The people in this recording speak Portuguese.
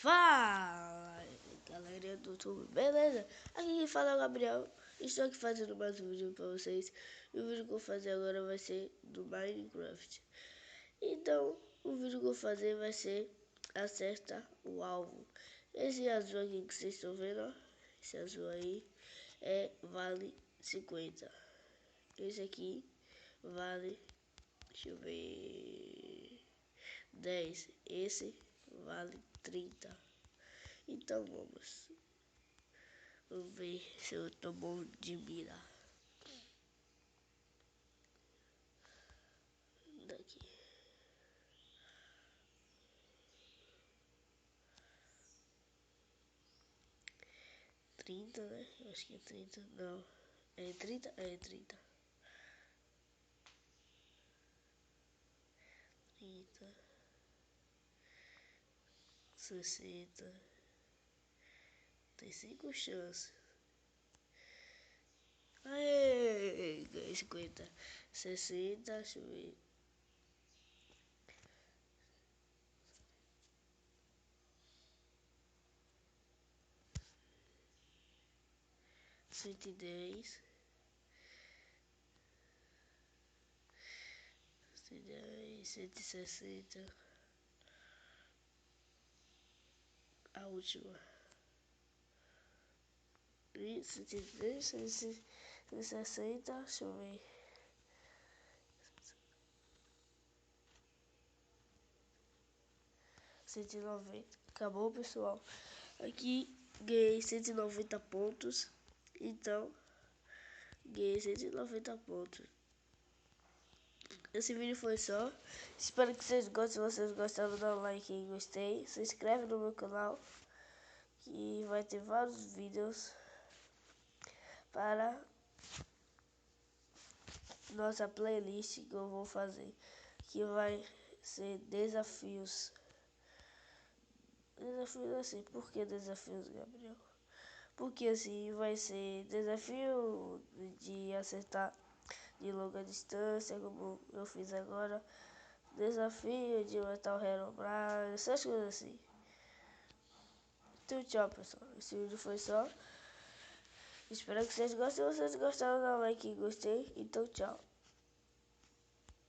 Fala, galera do YouTube, beleza? Aqui quem fala é o Gabriel. Estou aqui fazendo mais um vídeo pra vocês. E o vídeo que eu vou fazer agora vai ser do Minecraft. Então, o vídeo que eu vou fazer vai ser acerta o alvo. Esse azul aqui que vocês estão vendo, ó, esse azul aí vale 50. Esse aqui vale, deixa eu ver, 10. Esse vale 30. Então vamos ver se eu tô bom de mira. Daqui. Trinta, né? Acho que é 30. Não. É 30? É 30. 30. 60. Tem 5 chances. Aê! Ganhei 50. 60, deixa eu ver. 110. 160. A última. 110, 160, deixa eu ver. 190. Acabou, pessoal. Aqui ganhei 190 pontos. Então, ganhei 190 pontos. Esse vídeo foi só. Espero que vocês gostem. Se vocês gostaram, dá um like e gostei. Se inscreve no meu canal, que vai ter vários vídeos para nossa playlist que eu vou fazer, que vai ser desafios. Desafios assim. Por que desafios, Gabriel? Porque assim vai ser desafio de acertar de longa distância, como eu fiz agora. Desafio de matar o Herobrine, essas coisas assim. Então tchau, pessoal. Esse vídeo foi só. Espero que vocês gostem. Se vocês gostaram, dá um like e gostei. Então tchau.